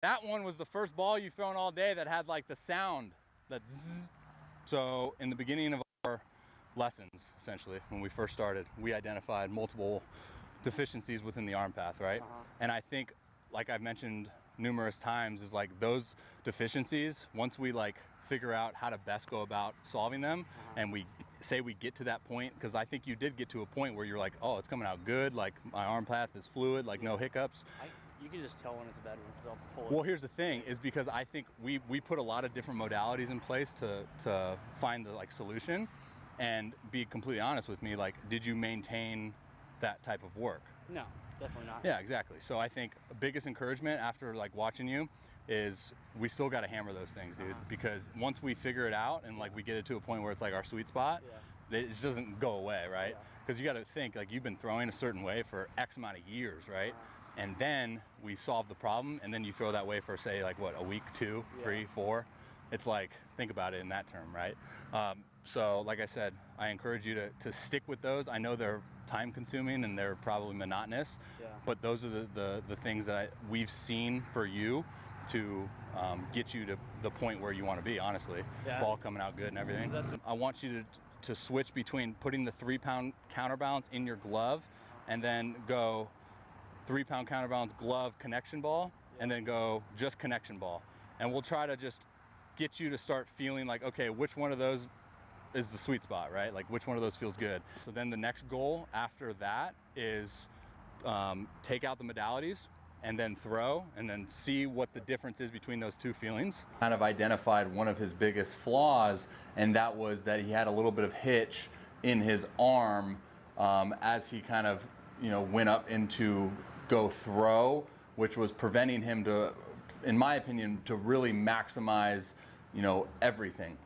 That one was the first ball you've thrown all day that had like the sound, that zzz. So in the beginning of our lessons, essentially, when we first started, we identified multiple deficiencies within the arm path, right? And I think, like I've mentioned numerous times, is like those deficiencies, once we like figure out how to best go about solving them, and we say we get to that point, because I think you did get to a point where you're like, oh, it's coming out good, like my arm path is fluid, like no hiccups. You can just tell when it's a bad one because I'll pull it. Well, here's the thing, is because I think we put a lot of different modalities in place to find the like solution, and be completely honest with me, like, did you maintain that type of work? No, definitely not. Yeah, exactly. So I think the biggest encouragement after like watching you is we still got to hammer those things, dude, because once we figure it out and like we get it to a point where it's like our sweet spot, it just doesn't go away, right? Because you got to think, like, you've been throwing a certain way for X amount of years, right? And then we solve the problem, and then you throw that way for, say, like what, a week, 2, 3, 4. It's like, think about it in that term, right? So like I said, I encourage you to stick with those. I know they're time consuming and they're probably monotonous, but those are the things that we've seen for you to get you to the point where you want to be, honestly. Ball coming out good and everything. I want you to switch between putting the 3-pound counterbalance in your glove and then go 3-pound counterbalance glove connection ball, and then go just connection ball. And we'll try to just get you to start feeling like, okay, which one of those is the sweet spot, right? Like, which one of those feels good? So then the next goal after that is take out the modalities and then throw, and then see what the difference is between those two feelings. Kind of identified one of his biggest flaws, and that was that he had a little bit of hitch in his arm as he kind of, went up into go throw, which was preventing him to, in my opinion, to really maximize, everything.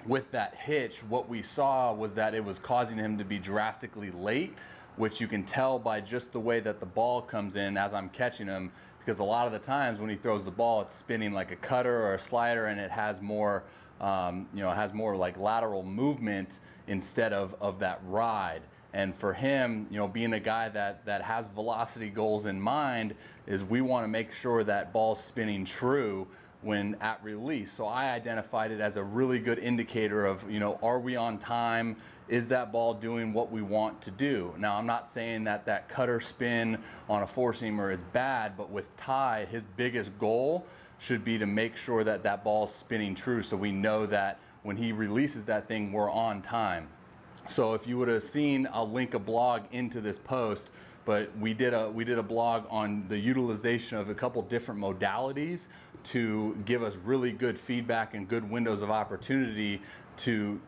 With that hitch, what we saw was that it was causing him to be drastically late, which you can tell by just the way that the ball comes in as I'm catching him, because a lot of the times when he throws the ball, it's spinning like a cutter or a slider, and it has more, has more like lateral movement instead of that ride. And for him, being a guy that has velocity goals in mind, is we want to make sure that ball's spinning true when at release. So I identified it as a really good indicator of, are we on time? Is that ball doing what we want to do? Now, I'm not saying that that cutter spin on a four-seamer is bad, but with Ty, his biggest goal should be to make sure that that ball's spinning true, so we know that when he releases that thing, we're on time. So if you would have seen, I'll link a blog into this post, but we did a blog on the utilization of a couple different modalities to give us really good feedback and good windows of opportunity to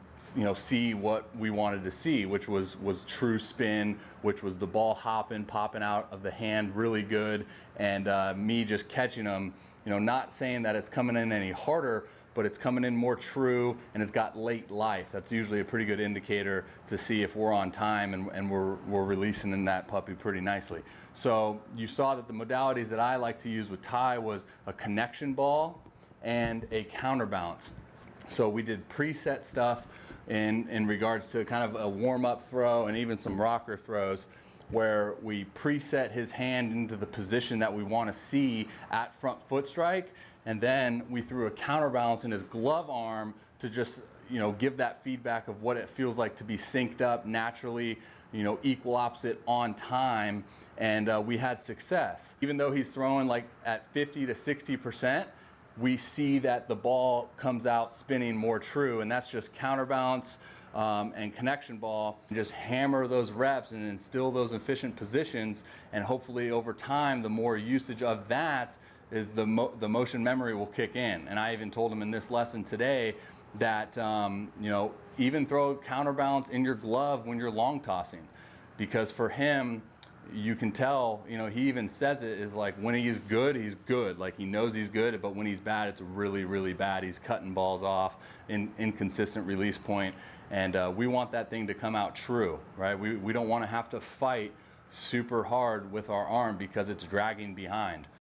see what we wanted to see, which was true spin, which was the ball hopping, popping out of the hand really good, and me just catching them, not saying that it's coming in any harder, but it's coming in more true, and it's got late life. That's usually a pretty good indicator to see if we're on time and we're releasing in that puppy pretty nicely. So you saw that the modalities that I like to use with Ty was a connection ball and a counterbalance. So we did preset stuff in regards to kind of a warm-up throw and even some rocker throws, where we preset his hand into the position that we want to see at front foot strike, and then we threw a counterbalance in his glove arm to just give that feedback of what it feels like to be synced up naturally, equal opposite on time, and we had success. Even though he's throwing like at 50 to 60%, we see that the ball comes out spinning more true, and that's just counterbalance and connection ball. Just hammer those reps and instill those efficient positions, and hopefully over time, the more usage of that is the motion memory will kick in. And I even told him in this lesson today that even throw counterbalance in your glove when you're long tossing, because for him, you can tell, he even says it is like, when he's good, like he knows he's good, but when he's bad, it's really, really bad. He's cutting balls off, inconsistent release point, and we want that thing to come out true, right? We don't want to have to fight super hard with our arm because it's dragging behind.